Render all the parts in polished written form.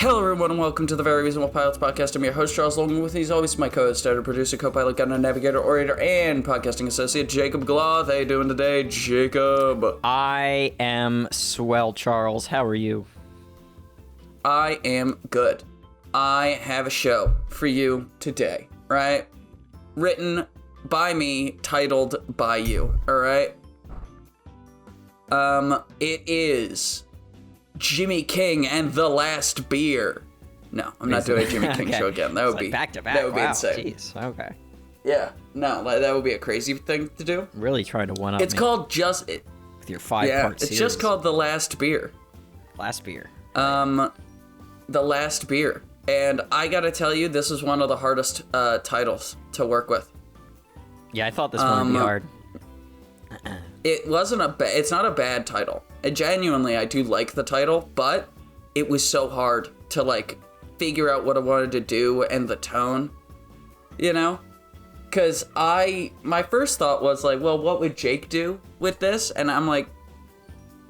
Hello everyone and welcome to the Very Reasonable Pilots podcast. I'm your host, Charles Logan. With me as always, my co-host, editor, producer, co-pilot, gunner, navigator, orator, and podcasting associate, Jacob Gloth. How you doing today, Jacob? I am swell, Charles. How are you? I am good. I have a show for you today, right? Written by me, titled by you, alright? It is Jimmy King and the Last Beer. No, I'm not doing a Jimmy King show again. That would be back to back. That would be wow. insane. Jeez. Okay. Yeah, no, that would be a crazy thing to do. Really trying to one up. It's me called just with your 5-part series. It's just called The Last Beer. Last Beer. The Last Beer, and I gotta tell you, this is one of the hardest titles to work with. Yeah, I thought this one would be hard. It wasn't it's not a bad title. Genuinely, I do like the title, but it was so hard to, like, figure out what I wanted to do and the tone, you know? Because my first thought was, like, well, what would Jake do with this? And I'm like,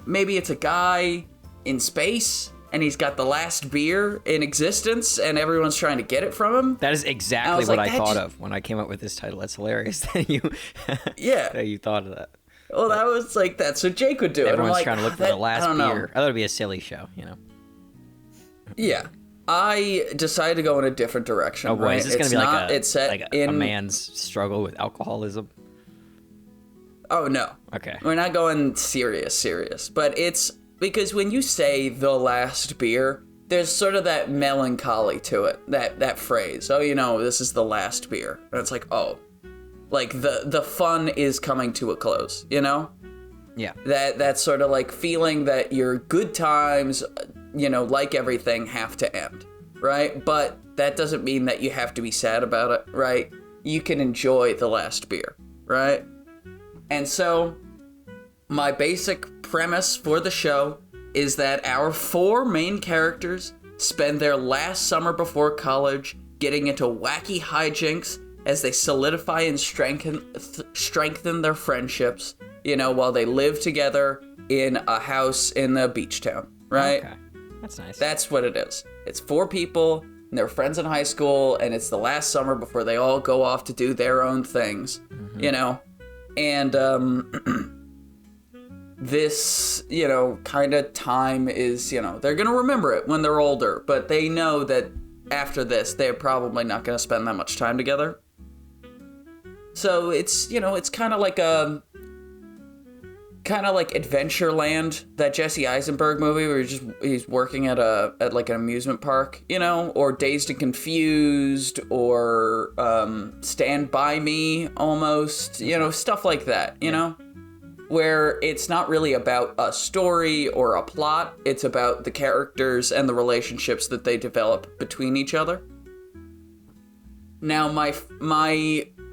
maybe it's a guy in space, and he's got the last beer in existence, and everyone's trying to get it from him. That is exactly what I thought of when I came up with this title. That's hilarious that you that you thought of that. Well, that was like, that's what Jake would do. Everyone's like, trying to look for the last beer. I thought it'd be a silly show, you know? Yeah. I decided to go in a different direction. Oh, boy, right? Is this going to be like a man's struggle with alcoholism? Oh, no. Okay. We're not going serious. But it's because when you say the last beer, there's sort of that melancholy to it, that phrase. Oh, you know, this is the last beer. And it's like, oh. Like, the fun is coming to a close, you know? Yeah. That sort of, like, feeling that your good times, you know, like everything, have to end, right? But that doesn't mean that you have to be sad about it, right? You can enjoy the last beer, right? And so, my basic premise for the show is that our 4 main characters spend their last summer before college getting into wacky hijinks as they solidify and strengthen their friendships, you know, while they live together in a house in the beach town, right? Okay, that's nice. That's what it is. It's 4 people, and they're friends in high school, and it's the last summer before they all go off to do their own things, you know? And, this, you know, kind of time is, you know, they're gonna remember it when they're older, but they know that after this, they're probably not gonna spend that much time together. So it's, you know, it's kind of like Adventureland, that Jesse Eisenberg movie where he's working at like an amusement park, you know, or Dazed and Confused, or Stand By Me almost, you know, stuff like that, you know, where it's not really about a story or a plot, it's about the characters and the relationships that they develop between each other. Now, my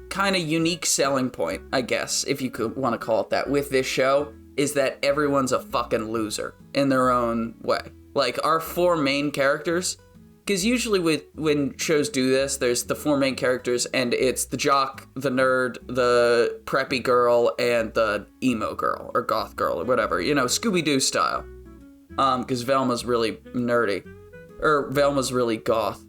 kind of unique selling point, I guess, if you could want to call it that, with this show is that everyone's a fucking loser in their own way. Like, our 4 main characters, because usually when shows do this, there's the 4 main characters, and it's the jock, the nerd, the preppy girl, and the emo girl, or goth girl, or whatever, you know, Scooby-Doo style. Because Velma's really nerdy, or Velma's really goth.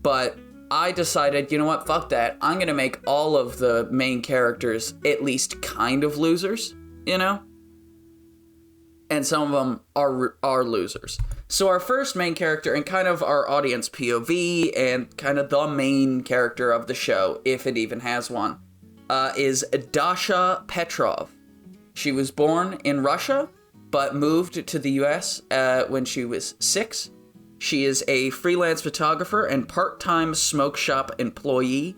But I decided, you know what, fuck that. I'm going to make all of the main characters at least kind of losers, you know? And some of them are losers. So our first main character, and kind of our audience POV, and kind of the main character of the show, if it even has one, is Dasha Petrov. She was born in Russia, but moved to the US when she was 6. She is a freelance photographer and part-time smoke shop employee.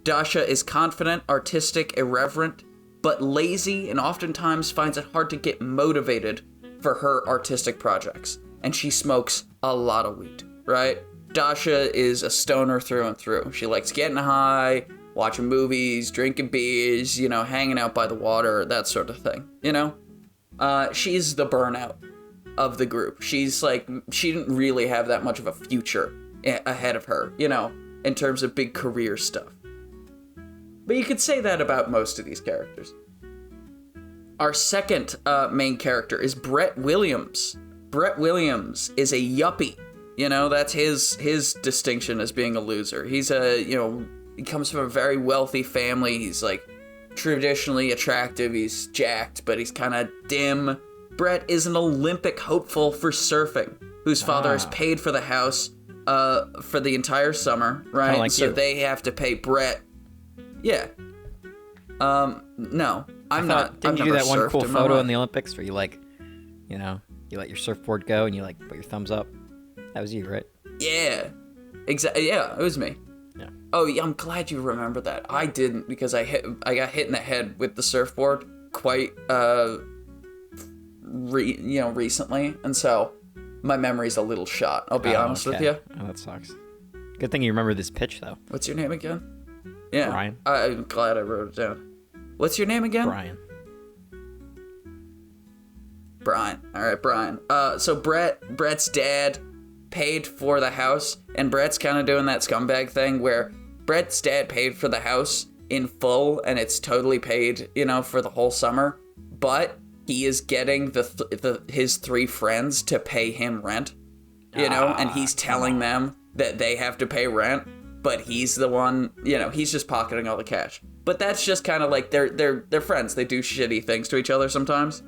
Dasha is confident, artistic, irreverent, but lazy, and oftentimes finds it hard to get motivated for her artistic projects. And she smokes a lot of weed, right? Dasha is a stoner through and through. She likes getting high, watching movies, drinking beers, you know, hanging out by the water, that sort of thing, you know? She's the burnout of the group. She's like, she didn't really have that much of a future ahead of her, you know, in terms of big career stuff. But you could say that about most of these characters. Our second main character is Brett Williams. Brett Williams is a yuppie You know, that's his distinction as being a loser. He comes from a very wealthy family. He's like traditionally attractive. He's jacked, but he's kind of dim. Brett is an Olympic hopeful for surfing, whose father has paid for the house for the entire summer, right? Like so you. they have to pay Brett. Yeah. No, I'm not. Didn't I've you do never that one surfed cool in my photo life. in the Olympics where you like, you let your surfboard go and you like put your thumbs up? That was you, right? Yeah. Exactly. Yeah, it was me. Yeah. Oh, yeah, I'm glad you remember that. I didn't, because I got hit in the head with the surfboard quite recently, and so my memory's a little shot. I'll be honest with you. Oh, that sucks. Good thing you remember this pitch though. What's your name again? Yeah. Brian. I'm glad I wrote it down. What's your name again? Brian. Brian. All right, Brian. So Brett's dad paid for the house, and Brett's kind of doing that scumbag thing where Brett's dad paid for the house in full, and it's totally paid, for the whole summer, but he is getting his 3 friends to pay him rent, and he's telling them that they have to pay rent, but he's the one, he's just pocketing all the cash. But that's just kind of like they're friends. They do shitty things to each other sometimes.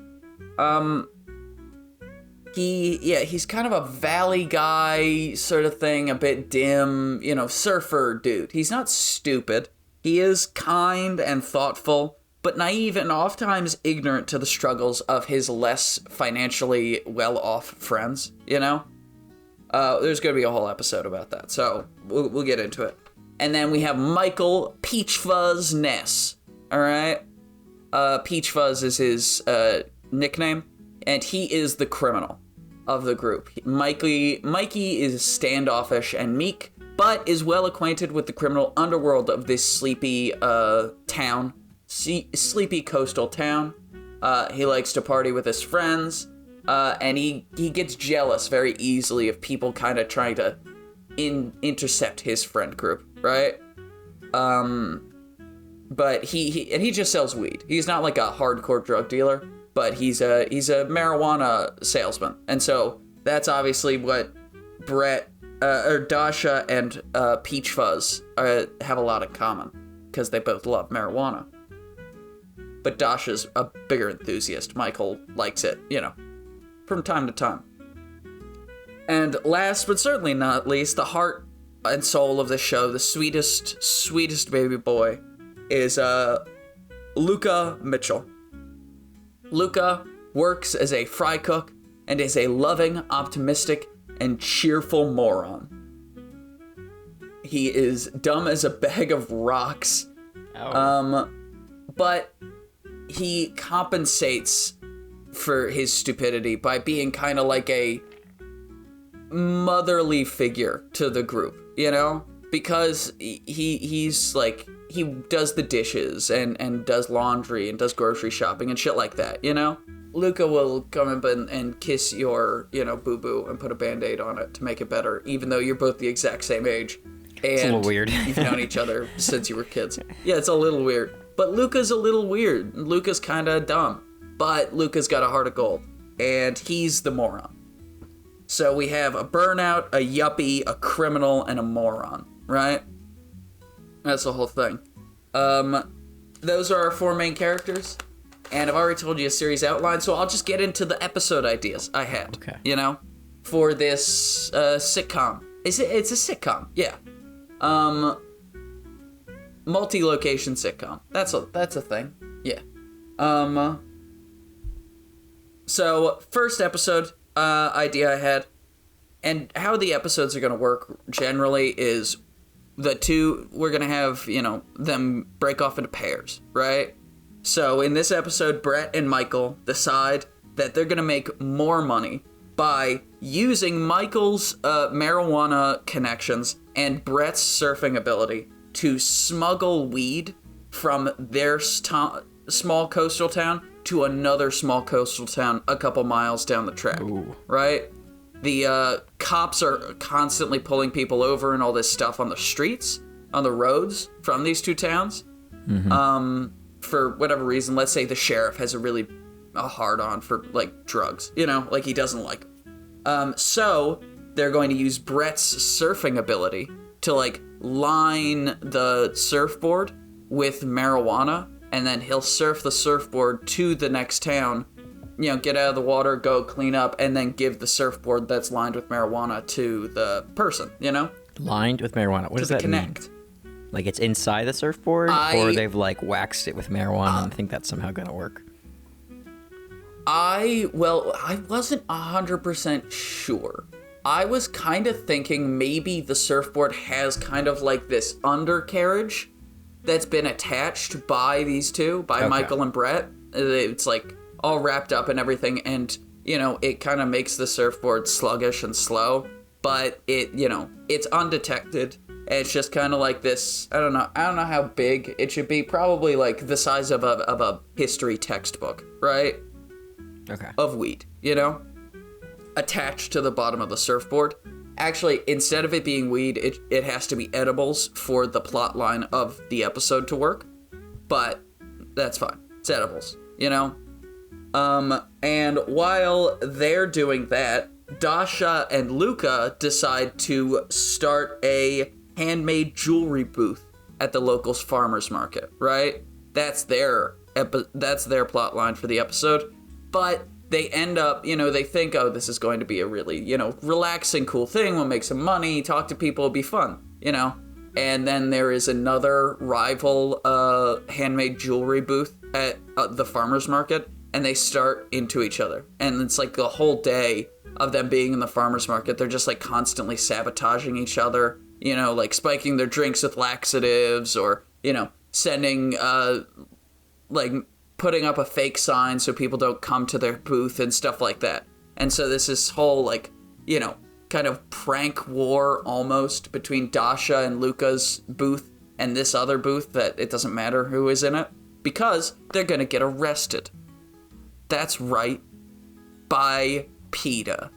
He's kind of a valley guy sort of thing, a bit dim, surfer dude. He's not stupid. He is kind and thoughtful, but naive and oftentimes ignorant to the struggles of his less financially well-off friends, There's going to be a whole episode about that, so we'll get into it. And then we have Michael Peach Fuzz Ness, all right? Peach Fuzz is his nickname, and he is the criminal of the group. Mikey is standoffish and meek, but is well acquainted with the criminal underworld of this sleepy sleepy coastal town. He likes to party with his friends, and he gets jealous very easily of people kind of trying to intercept his friend group, right? But he just sells weed. He's not like a hardcore drug dealer, but he's a marijuana salesman, and so that's obviously what Brett or Dasha and Peach Fuzz have a lot in common, because they both love marijuana. But Dasha's a bigger enthusiast. Michael likes it, from time to time. And last but certainly not least, the heart and soul of the show, the sweetest baby boy, is Luca Mitchell. Luca works as a fry cook and is a loving, optimistic, and cheerful moron. He is dumb as a bag of rocks. But he compensates for his stupidity by being kind of like a motherly figure to the group, because he's like, he does the dishes and does laundry and does grocery shopping and shit like that, Luca will come up and kiss your, boo-boo and put a Band-Aid on it to make it better, even though you're both the exact same age. And it's a little weird. You've known each other since you were kids. Yeah, it's a little weird. But Luca's a little weird. Luca's kind of dumb. But Luca's got a heart of gold. And he's the moron. So we have a burnout, a yuppie, a criminal, and a moron, right? That's the whole thing. Those are our 4 main characters. And I've already told you a series outline, so I'll just get into the episode ideas I had. Okay. For this sitcom. It's a sitcom, yeah. Multi-location sitcom. That's a thing. Yeah. So first episode idea I had, and how the episodes are gonna work generally is we're gonna have, them break off into pairs, right? So in this episode, Brett and Michael decide that they're gonna make more money by using Michael's marijuana connections and Brett's surfing ability to smuggle weed from their small coastal town to another small coastal town a couple miles down the track. Ooh. Right? The cops are constantly pulling people over and all this stuff on the streets, on the roads from these 2 towns. Mm-hmm. For whatever reason, let's say the sheriff has a hard-on for, like, drugs. Like, he doesn't like them. So they're going to use Brett's surfing ability to, like, line the surfboard with marijuana, and then he'll surf the surfboard to the next town, you know, get out of the water, go clean up, and then give the surfboard that's lined with marijuana to the person, you know? Lined with marijuana? What does that mean? Like it's inside the surfboard? Or they've, like, waxed it with marijuana and think that's somehow gonna work? I wasn't 100% sure. I was kind of thinking maybe the surfboard has kind of like this undercarriage that's been attached by these two, by Michael and Brett. It's like all wrapped up and everything, and, you know, it kind of makes the surfboard sluggish and slow, but it, you know, it's undetected. It's just kind of like this, I don't know how big it should be, probably like the size of a history textbook, right? Okay. Of weed, you know? Attached to the bottom of the surfboard. Actually, instead of it being weed, it has to be edibles for the plot line of the episode to work. But that's fine. It's edibles, you know? And while they're doing that, Dasha and Luca decide to start a handmade jewelry booth at the local farmer's market, right? That's their plot line for the episode. But they end up, you know, they think, oh, this is going to be a really, you know, relaxing, cool thing. We'll make some money, talk to people, it'll be fun, you know? And then there is another rival handmade jewelry booth at the farmer's market, and they start into each other. And it's like the whole day of them being in the farmer's market, they're just like constantly sabotaging each other, you know, like spiking their drinks with laxatives, or, you know, sending, like, putting up a fake sign so people don't come to their booth and stuff like that. And so this whole, like, you know, kind of prank war almost between Dasha and Luca's booth and this other booth that it doesn't matter who is in it, because they're gonna get arrested. That's right, by PETA.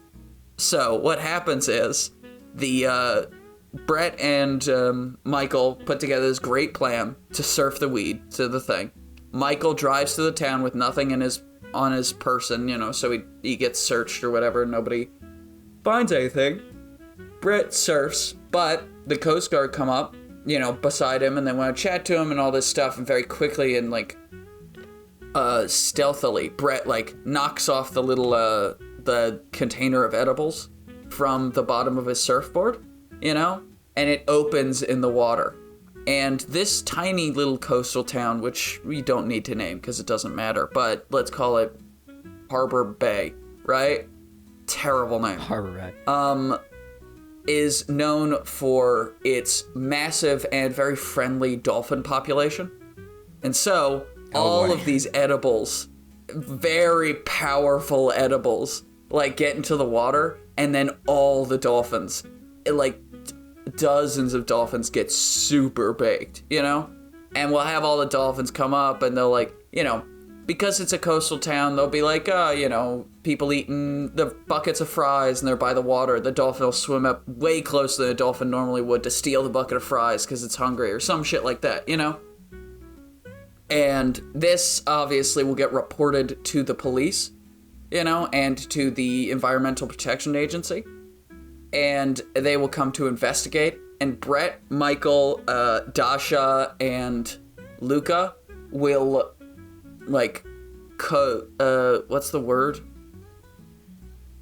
So what happens is the Brett and Michael put together this great plan to surf the weed to the thing. Michael drives to the town with nothing on his person, you know, so he gets searched or whatever. Nobody finds anything. Brett surfs, but the Coast Guard come up, you know, beside him, and they want to chat to him and all this stuff. And very quickly and, like, stealthily, Brett, like, knocks off the little the container of edibles from the bottom of his surfboard, you know, and it opens in the water. And this tiny little coastal town, which we don't need to name because it doesn't matter, but let's call it Harbor Bay, right? Terrible name. Harbor Bay. Is known for its massive and very friendly dolphin population. And so, all of these edibles, very powerful edibles, like, get into the water, and then all the dolphins, dozens of dolphins get super baked, you know? And we'll have all the dolphins come up, and they'll, like, you know, because it's a coastal town, they'll be like, you know, people eating the buckets of fries, and they're by the water. The dolphin will swim up way closer than a dolphin normally would to steal the bucket of fries because it's hungry, or some shit like that, you know? And this, obviously, will get reported to the police, you know, and to the Environmental Protection Agency. And they will come to investigate. And Brett, Michael, Dasha, and Luca will, like, what's the word?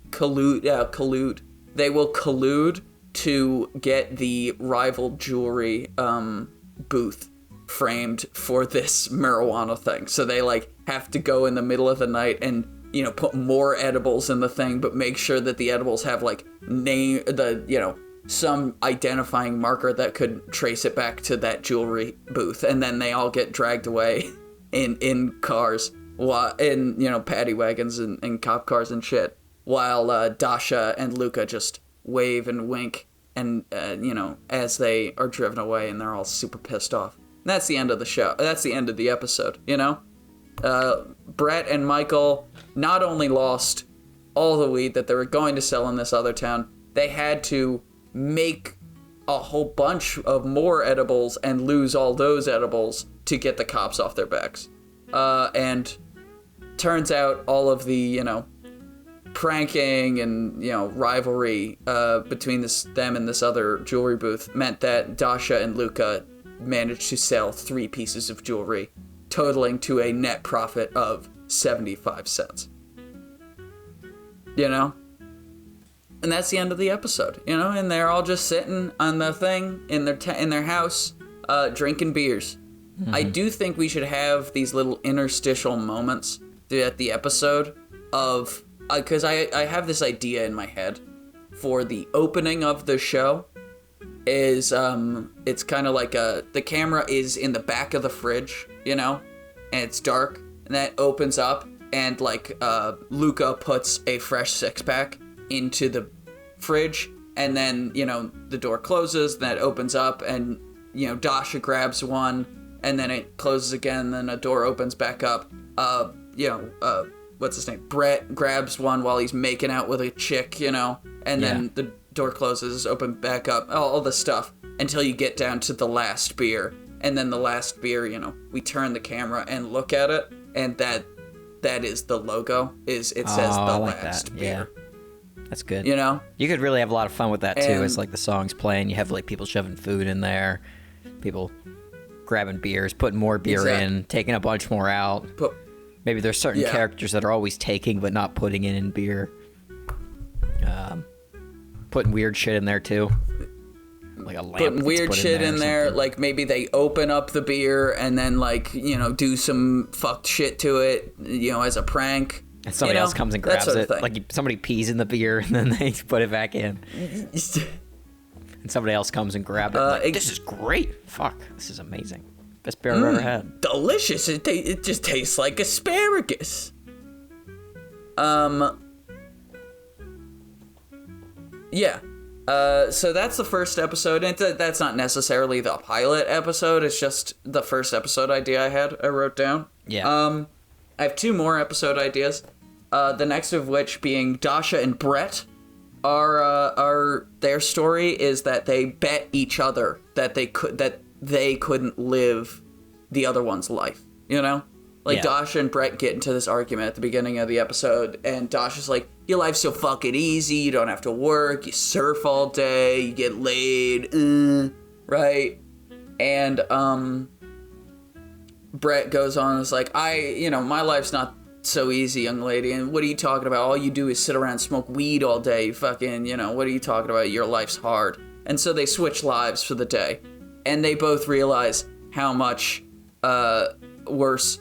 Collude. Yeah, collude. They will collude to get the rival jewelry booth framed for this marijuana thing. So they, like, have to go in the middle of the night and, you know, put more edibles in the thing, but make sure that the edibles have, like, some identifying marker that could trace it back to that jewelry booth. And then they all get dragged away in cars, in, you know, paddy wagons and cop cars and shit, while Dasha and Luca just wave and wink and, you know, as they are driven away, and they're all super pissed off. And that's the end of the show. That's the end of the episode, you know? Brett and Michael not only lost all the weed that they were going to sell in this other town, they had to make a whole bunch of more edibles and lose all those edibles to get the cops off their backs. And turns out all of the, you know, pranking and, rivalry between them and this other jewelry booth meant that Dasha and Luca managed to sell 3 pieces of jewelry, totaling to a net profit of 75 cents. And that's the end of the episode, and they're all just sitting on the thing in their house, drinking beers. Mm-hmm. I do think we should have these little interstitial moments throughout the episode of, because I have this idea in my head for the opening of the show is, it's kind of like the camera is in the back of the fridge, and it's dark, and that opens up, and Luca puts a fresh 6-pack into the fridge, and then, the door closes, that opens up, and, Dasha grabs one, and then it closes again, and then a door opens back up. What's his name? Brett grabs one while he's making out with a chick, and then the door closes, open back up, all this stuff, until you get down to the last beer. And then the last beer, we turn the camera and look at it, and that is the logo. It says the last beer. Yeah. That's good. You could really have a lot of fun with that too. It's the song's playing, you have people shoving food in there, people grabbing beers, putting more beer in, taking a bunch more out. Maybe there's certain characters that are always taking but not putting in beer. Putting weird shit in there too. Like a lamp. Putting weird shit in there, maybe they open up the beer and then do some fucked shit to it, as a prank. And somebody else comes and grabs it. Somebody pees in the beer and then they put it back in. And somebody else comes and grabs it. This is great. Fuck, this is amazing. Best beer I've ever had. Delicious. It just tastes like asparagus. Yeah. So that's the first episode, and that's not necessarily the pilot episode, it's just the first episode idea I wrote down. Yeah. I have 2 more episode ideas. The next of which being Dasha and Brett are their story is that they bet each other that they couldn't live the other one's life, Dasha and Brett get into this argument at the beginning of the episode, and Dasha's like, your life's so fucking easy, you don't have to work, you surf all day, you get laid, right? And, Brett goes on and is like, my life's not so easy, young lady, and what are you talking about? All you do is sit around and smoke weed all day, you fucking, what are you talking about? Your life's hard. And so they switch lives for the day, and they both realize how much, worse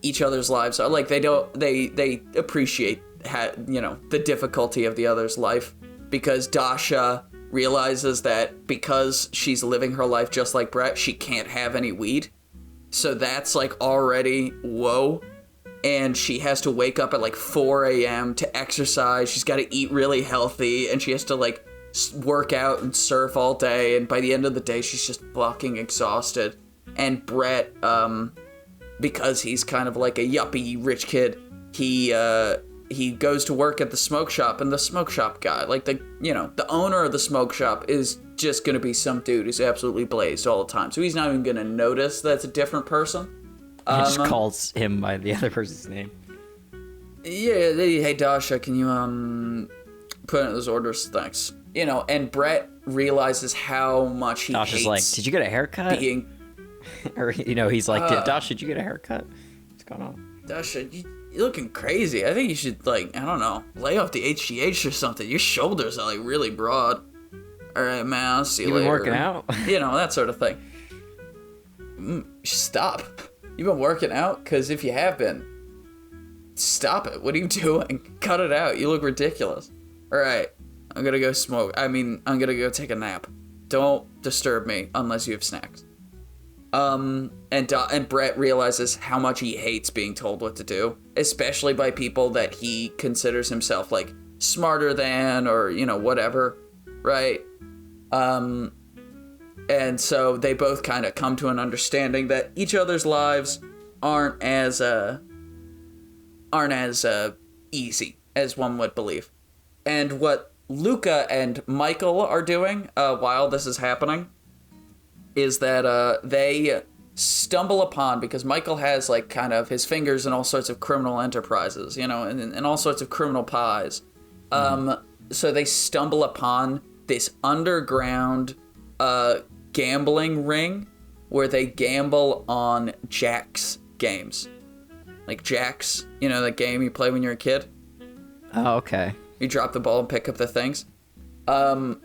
each other's lives are. They appreciate the difficulty of the other's life, because Dasha realizes that because she's living her life just like Brett, she can't have any weed. So that's already whoa. And she has to wake up at 4 a.m. to exercise. She's got to eat really healthy, and she has to work out and surf all day. And by the end of the day, she's just fucking exhausted. And Brett, because he's kind of like a yuppie rich kid, he goes to work at the smoke shop, and the smoke shop guy, the owner of the smoke shop is just going to be some dude who's absolutely blazed all the time. So he's not even going to notice that's a different person. He just calls him by the other person's name. Yeah, hey Dasha, can you put in those orders? Thanks. And Brett realizes how much he Dasha's hates. Like, did you get a haircut? Or he's like, Dasha, did you get a haircut? What's going on? Dasha, you're looking crazy. I think you should I don't know, lay off the HGH or something. Your shoulders are really broad. All right, man, I'll see you later. You been working out? That sort of thing. Stop. You've been working out? Because if you have been, stop it. What are you doing? Cut it out. You look ridiculous. All right, I'm gonna go smoke. I'm gonna go take a nap. Don't disturb me unless you have snacks. And Brett realizes how much he hates being told what to do, especially by people that he considers himself smarter than, or whatever, right? And so they both kind of come to an understanding that each other's lives aren't as easy as one would believe. And what Luca and Michael are doing while this is happening is that they stumble upon, because Michael has kind of his fingers in all sorts of criminal enterprises, and all sorts of criminal pies. So they stumble upon this underground gambling ring where they gamble on jacks games. Like jacks, you know, that game you play when you're a kid? Oh, okay. You drop the ball and pick up the things. And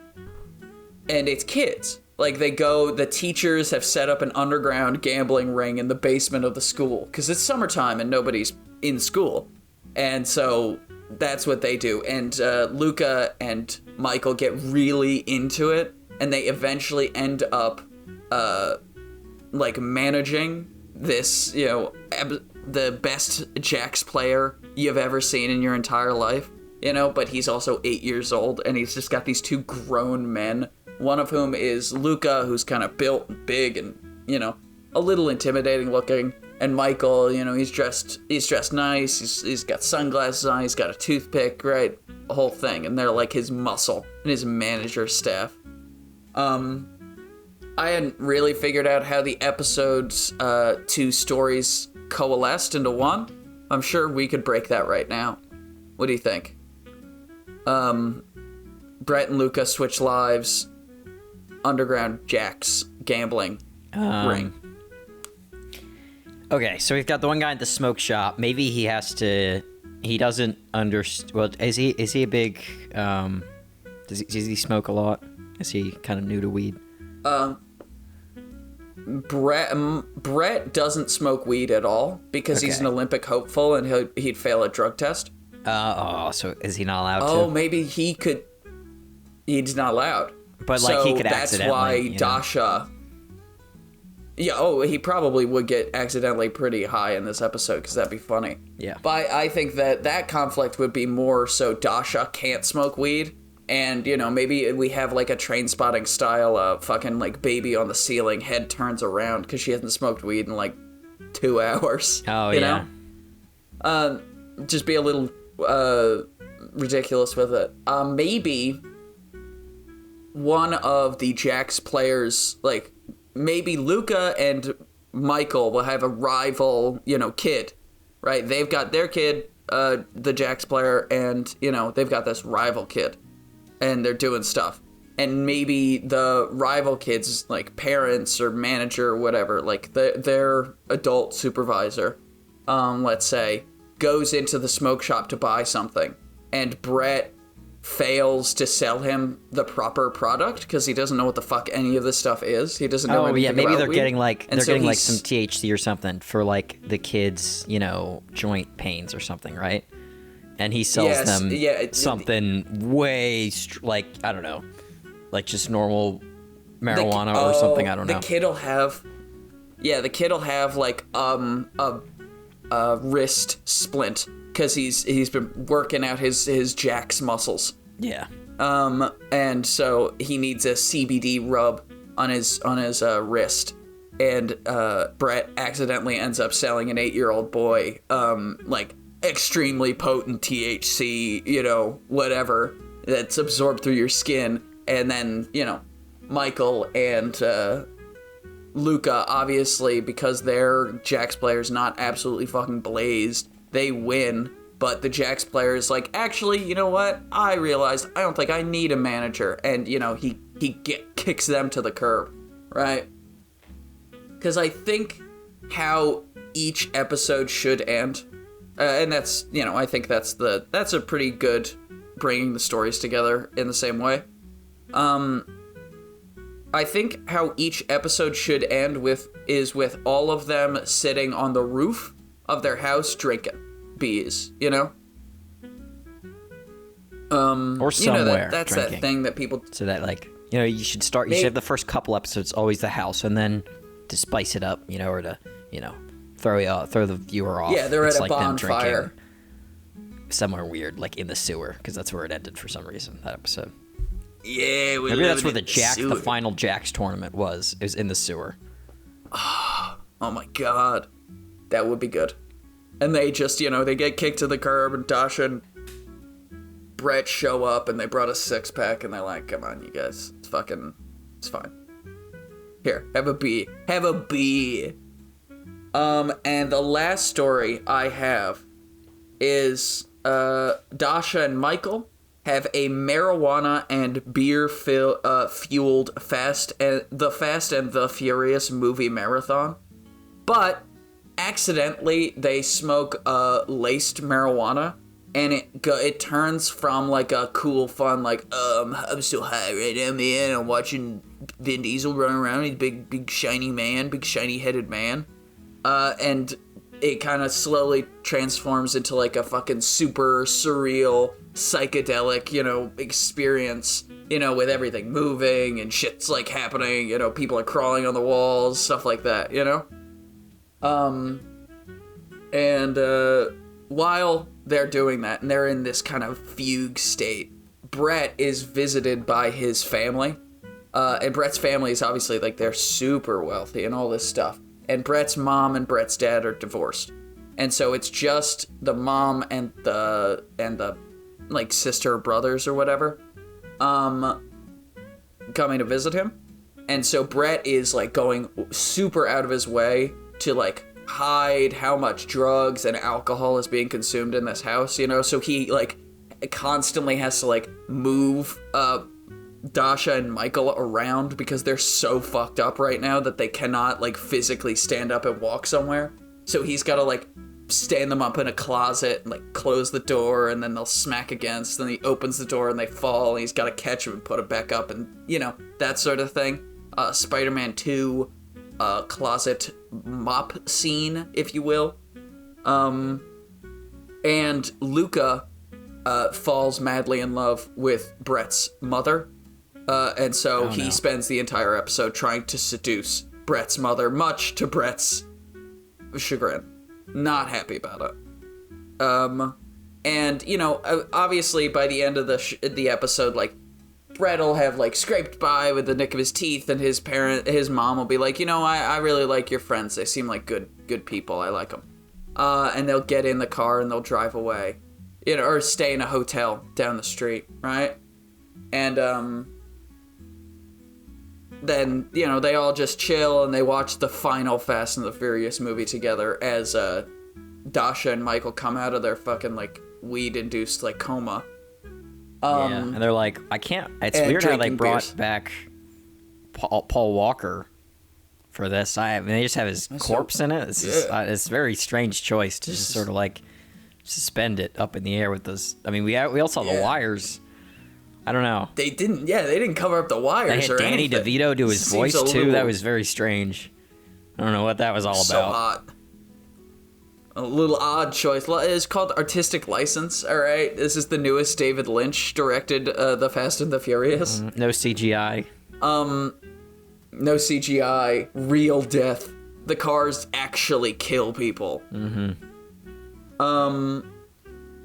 it's kids. Like, the teachers have set up an underground gambling ring in the basement of the school. Because it's summertime and nobody's in school. And so that's what they do. And Luca and Michael get really into it. And they eventually end up, managing this, you know, the best jacks player you've ever seen in your entire life. You know, but he's also 8 years old. And he's just got these two grown men. One of whom is Luca, who's kind of built and big and, you know, a little intimidating looking. And Michael, you know, he's dressed nice. He's got sunglasses on. He's got a toothpick, right? The whole thing. And they're like his muscle and his manager staff. I hadn't really figured out how the episode's two stories coalesced into one. I'm sure we could break that right now. What do you think? Brett and Luca switch lives. Underground jacks gambling ring. Okay, so we've got the one guy at the smoke shop. Maybe he doesn't understand. Well, is he a big? Does he smoke a lot? Is he kind of new to weed? Brett doesn't smoke weed at all because he's an Olympic hopeful and he'd fail a drug test. So is he not allowed to? Oh, maybe he could. He's not allowed. But like he could accidentally. That's why Dasha. Yeah, he probably would get accidentally pretty high in this episode because that'd be funny. Yeah. But I think that conflict would be more so Dasha can't smoke weed. And, you know, maybe we have like a Train Spotting style fucking like baby on the ceiling, head turns around because she hasn't smoked weed in like 2 hours. Oh, you yeah. know? Just be a little ridiculous with it. Maybe one of the Jax players, like maybe Luca and Michael will have a rival, you know, kid, right? They've got their kid, the Jax player, and, you know, they've got this rival kid, and they're doing stuff. And maybe the rival kid's, like, parents or manager or whatever, like, their adult supervisor, let's say, goes into the smoke shop to buy something, and Brett fails to sell him the proper product because he doesn't know what the fuck any of this stuff is. He doesn't know anything maybe about they're weed. getting like And they're so getting like some THC or something for like the kids, you know, joint pains or something, right? And he sells them something way like I don't know, like just normal marijuana or something. I don't know. The kid will have like a wrist splint because he's been working out his Jax muscles. Yeah. And so he needs a CBD rub on his wrist. And Brett accidentally ends up selling an 8-year-old boy like extremely potent THC, you know, whatever, that's absorbed through your skin. And then, you know, Michael and Luca, obviously, because their Jax player's not absolutely fucking blazed, they win. But the Jax player is like, actually, you know what? I realized I don't think I need a manager. And, you know, he kicks them to the curb, right? Because I think how each episode should end, and that's, you know, I think that's a pretty good bringing the stories together in the same way. I think how each episode should end is with all of them sitting on the roof of their house drinking beers, you know? Or somewhere, you know, that's drinking. that thing that people... So that, like, you know, you should have the first couple episodes always the house, and then to spice it up, you know, or to, you know, throw the viewer off. Yeah, they're it's at a like bonfire. Them drinking somewhere weird, like in the sewer, because that's where it ended for some reason, that episode. Yeah, maybe that's where the final Jax tournament was. It was in the sewer. Oh my god. That would be good. And they just, you know, they get kicked to the curb, and Dasha and Brett show up, and they brought a 6-pack, and they're like, come on, you guys. It's fine. Here, have a bee. Have a bee. And the last story I have is, Dasha and Michael have a marijuana and beer fueled Fast and the Furious movie marathon, but accidentally they smoke laced marijuana, and it turns from like a cool, fun, like I'm so high right now, man. I'm watching Vin Diesel run around. He's big shiny man, big shiny headed man, and it kind of slowly transforms into like a fucking super surreal, psychedelic, experience, with everything moving and shit's like happening, people are crawling on the walls, stuff like that, And while they're doing that and they're in this kind of fugue state, Brett is visited by his family. And Brett's family is obviously like they're super wealthy and all this stuff. And Brett's mom and Brett's dad are divorced. And so it's just the mom and the like sister or brothers or whatever coming to visit him. And so Brett is like going super out of his way to like hide how much drugs and alcohol is being consumed in this house, so he like constantly has to like move Dasha and Michael around because they're so fucked up right now that they cannot like physically stand up and walk somewhere. So he's got to like stand them up in a closet and like close the door, and then they'll smack against, then he opens the door and they fall, and he's got to catch them and put it back up, and that sort of thing. Spider-Man 2 closet mop scene, if you will. And Luca falls madly in love with Brett's mother. And so he spends the entire episode trying to seduce Brett's mother, much to Brett's chagrin. Not happy about it. And, obviously by the end of the episode, like, Brett will have, like, scraped by with the nick of his teeth, and his mom will be like, I really like your friends. They seem like good people. I like them. And they'll get in the car and they'll drive away. Or stay in a hotel down the street, right? And, then, they all just chill and they watch the final Fast and the Furious movie together as, Dasha and Michael come out of their fucking, like, weed-induced, like, coma. And they're like, it's weird how they brought back Paul Walker for this. They just have his corpse in it. It's a very strange choice to just sort of, like, suspend it up in the air with those. I mean, we all saw the wires. I don't know. They didn't cover up the wires. They had Danny DeVito do his voice too. That was very strange. I don't know what that was all about. So hot. A little odd choice. It's called Artistic License. All right, this is the newest David Lynch directed The Fast and the Furious. No CGI. No CGI. Real death. The cars actually kill people.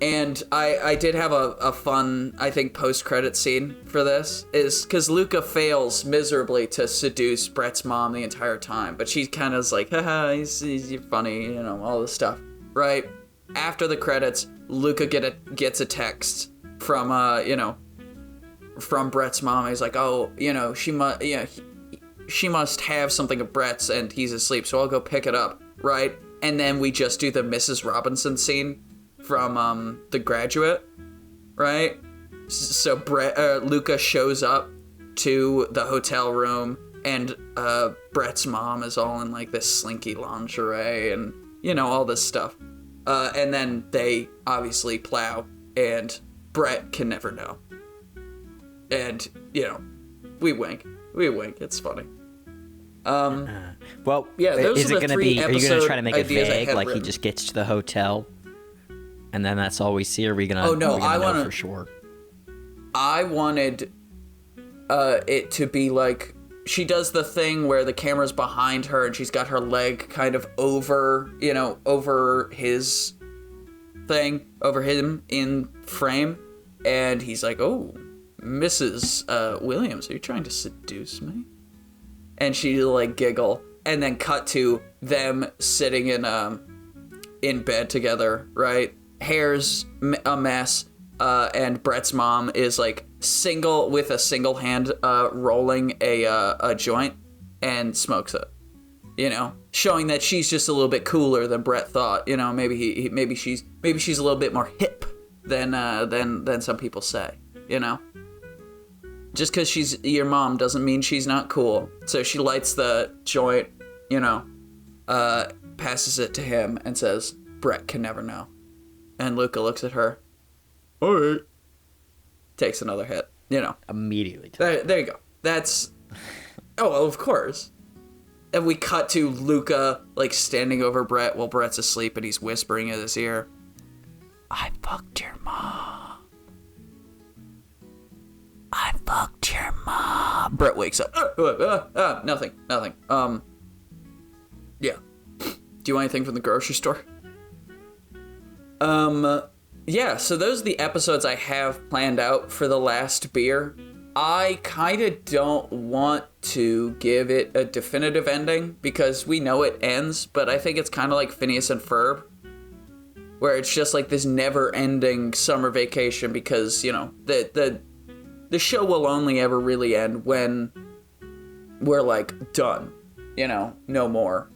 And I did have a fun, I think, post-credit scene for this, is because Luca fails miserably to seduce Brett's mom the entire time, but she kind of is like, haha, you're funny, all this stuff, right? After the credits, Luca gets a text from, from Brett's mom. He's like, oh, she must have something of Brett's, and he's asleep, so I'll go pick it up, right? And then we just do the Mrs. Robinson scene from The Graduate, right? So Luca shows up to the hotel room, and Brett's mom is all in like this slinky lingerie and all this stuff, and then they obviously plow, and Brett can never know, and we wink, it's funny. Well, yeah, is it gonna be? Are you gonna try to make it vague, like he just gets to the hotel and then that's all we see? Or are we gonna? Oh no, I want for sure. I wanted it to be like she does the thing where the camera's behind her and she's got her leg kind of over, over his thing, over him in frame, and he's like, "Oh, Mrs. Williams, are you trying to seduce me?" And she like giggle, and then cut to them sitting in bed together, right? Hair's a mess, and Brett's mom is like with a single hand rolling a joint and smokes it, showing that she's just a little bit cooler than Brett thought. Maybe she's a little bit more hip than some people say. you know? Just because she's your mom doesn't mean she's not cool. So she lights the joint, you know, passes it to him and says, Brett can never know. And Luca looks at her. All right. Takes another hit, you know. Immediately. There you go. That's... Oh, well, of course. And we cut to Luca, like, standing over Brett while Brett's asleep, and he's whispering in his ear, I fucked your mom. I fucked your mom. Brett wakes up. Nothing. Yeah. Do you want anything from the grocery store? Yeah, so those are the episodes I have planned out for the last beer. I kind of don't want to give it a definitive ending because we know it ends, but I think it's kind of like Phineas and Ferb, where it's just like this never-ending summer vacation because, you know, the show will only ever really end when we're, like, done, you know, no more.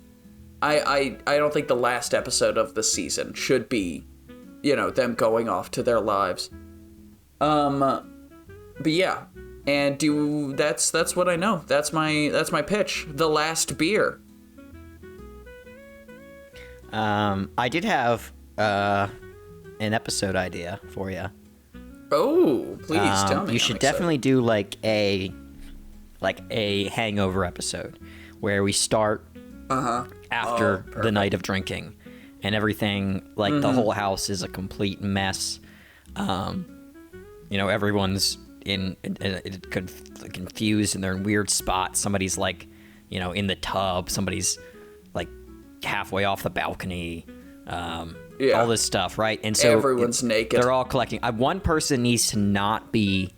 I don't think the last episode of the season should be, you know, them going off to their lives. But yeah. And that's what I know. That's my pitch. The last beer. I did have an episode idea for you. Oh, please tell me. You should definitely do like a hangover episode where we start after the night of drinking and everything, like the whole house is a complete mess. You know, everyone's confused and they're in weird spots. Somebody's like, you know, in the tub. Somebody's like halfway off the balcony. All this stuff, right? And so everyone's naked. They're all collecting. One person needs to not be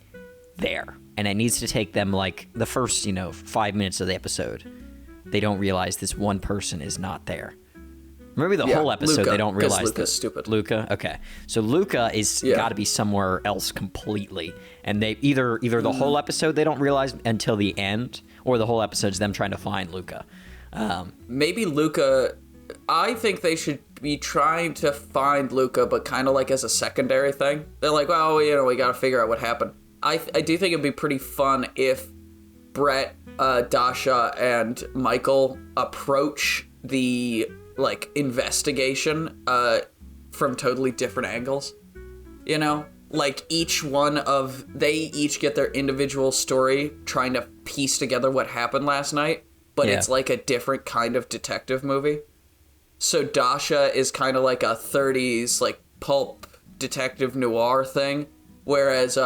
there, and it needs to take them like the first, 5 minutes of the episode. They don't realize this one person is not there. Maybe the whole episode Luca, they don't realize Luca's stupid. Luca, okay. So Luca is got to be somewhere else completely, and they either the whole episode they don't realize until the end, or the whole episode's them trying to find Luca. Maybe Luca. I think they should be trying to find Luca, but kind of like as a secondary thing. They're like, well, we got to figure out what happened. I do think it'd be pretty fun if Brett, Dasha, and Michael approach the investigation from totally different angles. Like they each get their individual story trying to piece together what happened last night, but it's like a different kind of detective movie. So Dasha is kind of like a 30s like pulp detective noir thing, whereas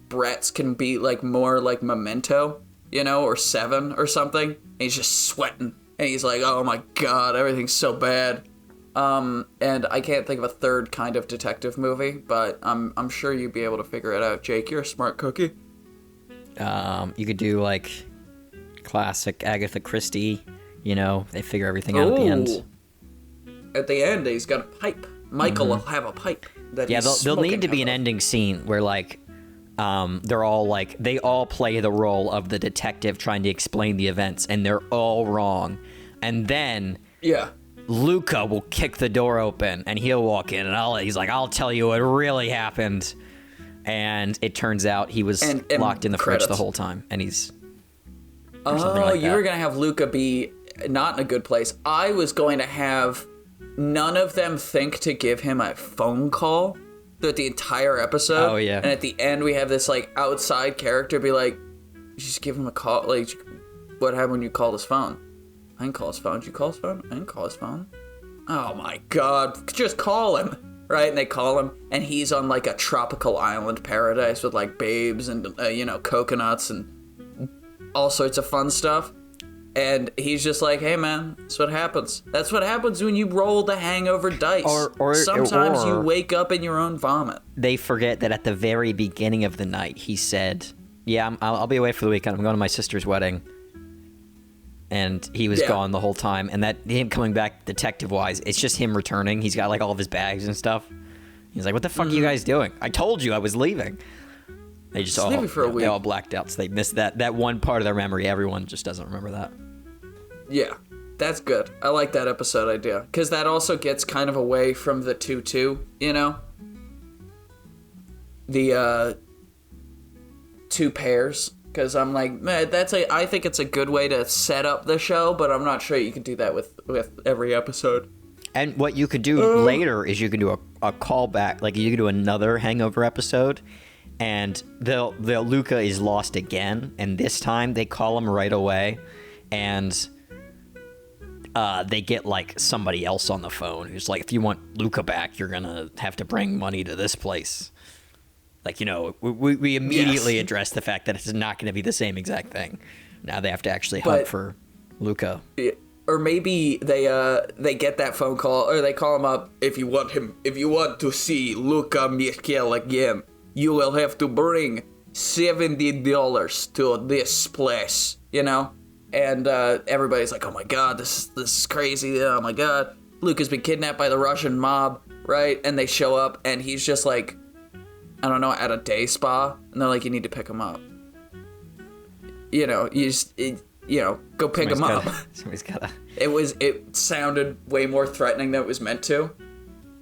Brett's can be like more like Memento, or Seven or something. And he's just sweating. And he's like, oh my god, everything's so bad. And I can't think of a third kind of detective movie, but I'm sure you'd be able to figure it out. Jake, you're a smart cookie. You could do like classic Agatha Christie, they figure everything out at the end. At the end, he's got a pipe. Michael will have a pipe. There'll need to be an ending scene where they're all they all play the role of the detective trying to explain the events, and they're all wrong. And then Luca will kick the door open, and he'll walk in, and he's like, I'll tell you what really happened. And it turns out he was locked in the fridge the whole time, and he's... Oh, you were going to have Luca be not in a good place. I was going to have none of them think to give him a phone call throughout the entire episode. Oh, yeah. And at the end, we have this, outside character be like, just give him a call. What happened when you called his phone? I didn't call his phone. Did you call his phone? I didn't call his phone. Oh, my God. Just call him. Right? And they call him, and he's on, a tropical island paradise with, babes and, coconuts and all sorts of fun stuff. And he's just like, hey, man, that's what happens. That's what happens when you roll the hangover dice. Or sometimes you wake up in your own vomit. They forget that at the very beginning of the night, he said, yeah, I'll be away for the weekend. I'm going to my sister's wedding. And he was gone the whole time. And that him coming back detective-wise, it's just him returning. He's got, all of his bags and stuff. He's like, what the fuck are you guys doing? I told you I was leaving. They just they all blacked out, so they missed that one part of their memory. Everyone just doesn't remember that. Yeah, that's good. I like that episode idea. Because that also gets kind of away from the 2-2, 2 pairs. Because I'm like, man, I think it's a good way to set up the show, but I'm not sure you can do that with every episode. And what you could do later is you can do a callback, like you can do another Hangover episode, and the Luca is lost again, and this time they call him right away, and they get like somebody else on the phone who's like, if you want Luca back, you're gonna have to bring money to this place. Like, we immediately address the fact that it's not going to be the same exact thing. Now they have to actually hunt for Luca. Or maybe they get that phone call, or they call him up. If you want to see Luca Michel again, you will have to bring $70 to this place. And everybody's like, oh my god, this is crazy. Oh my god, Luca's been kidnapped by the Russian mob, right? And they show up, and he's just like, I don't know, at a day spa, and they're like, you need to pick him up. Go pick him up. Somebody's gotta. It sounded way more threatening than it was meant to.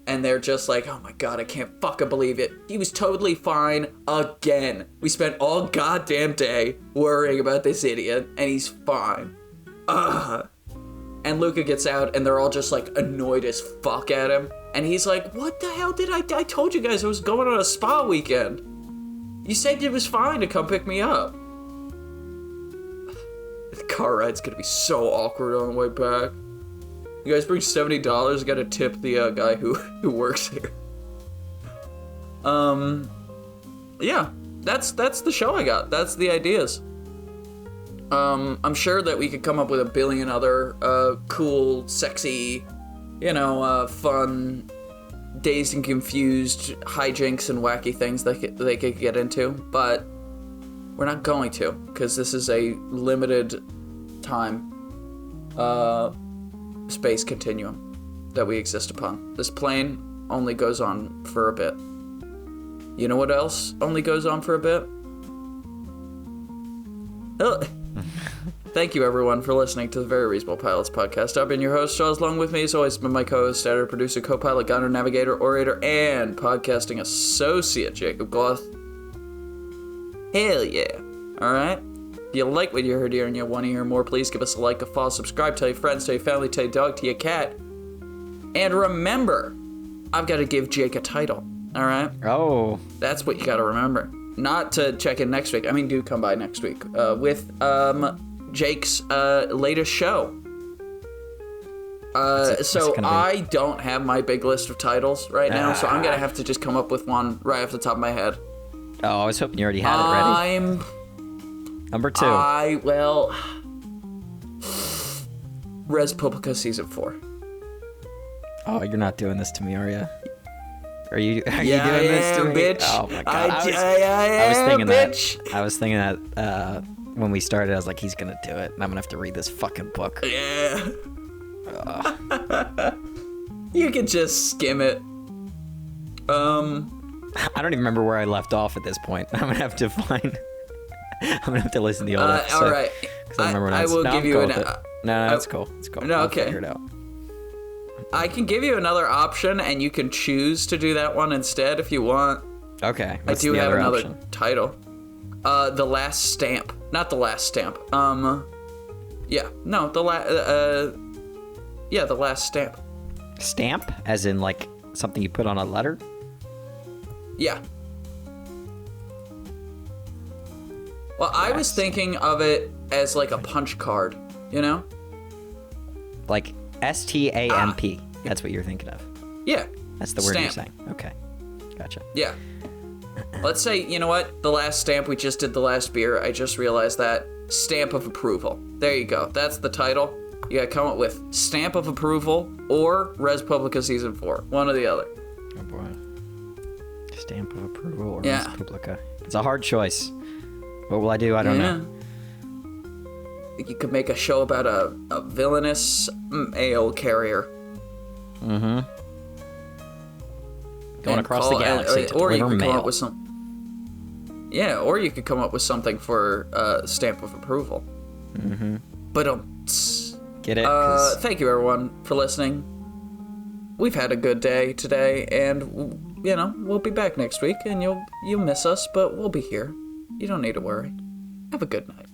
And they're just like, oh my god, I can't fucking believe it. He was totally fine again. We spent all goddamn day worrying about this idiot, and he's fine. Ugh. And Luca gets out, and they're all just like annoyed as fuck at him. And he's like, what the hell did I told you guys I was going on a spa weekend. You said it was fine to come pick me up. The car ride's gonna be so awkward on the way back. You guys bring $70, I gotta tip the guy who works here. Yeah, that's the show I got. That's the ideas. I'm sure that we could come up with a billion other cool, sexy, fun, dazed and confused hijinks and wacky things that they could get into, but we're not going to, because this is a limited time space continuum that we exist upon. This plane only goes on for a bit. You know what else only goes on for a bit? Thank you, everyone, for listening to the Very Reasonable Pilots podcast. I've been your host, Charles. Along with me, as always, been my co-host, editor, producer, co-pilot, gunner, navigator, orator, and podcasting associate, Jacob Gloth. Hell yeah. Alright? If you like what you heard here and you want to hear more, please give us a like, a follow, subscribe, tell your friends, tell your family, tell your dog, tell your cat. And remember, I've got to give Jake a title. Alright? Oh. That's what you got to remember. Not to check in next week. I mean, do come by next week with Jake's latest show. I don't have my big list of titles right now, so I'm going to have to just come up with one right off the top of my head. Oh, I was hoping you already had it ready. Number 2. Res Publica Season 4. Oh, you're not doing this to me, are you? Are you doing this to me? Bitch. Oh my god! I was thinking that when we started, I was like, he's gonna do it, and I'm gonna have to read this fucking book. Yeah. You can just skim it. I don't even remember where I left off at this point. I'm gonna have to listen to the old episode. All right. I will give you an. No, it's cool. It's cool. No, okay. I'll figure it out. I can give you another option, and you can choose to do that one instead if you want. Okay. I do have another title. The Last Stamp. Not The Last Stamp. Yeah. No, The Last Stamp. Stamp? As in, like, something you put on a letter? Yeah. Well, I was thinking of it as, like, a punch card, you know? Like STAMP. That's what you're thinking of. Yeah. That's the word stamp. you're saying. Okay. Gotcha. Yeah. Let's say, you know what? The last stamp, we just did the last beer. I just realized that. Stamp of approval. There you go. That's the title. You gotta come up with Stamp of Approval or Res Publica Season 4. One or the other. Oh boy. Stamp of Approval or Res Publica. It's a hard choice. What will I do? I don't know. You could make a show about a villainous mail carrier. Mm-hmm. Going across the galaxy to or you deliver could mail. come up with some. Yeah, or you could come up with something for Stamp of Approval. Mm-hmm. But get it? Thank you, everyone, for listening. We've had a good day today, and we'll be back next week, and you'll miss us, but we'll be here. You don't need to worry. Have a good night.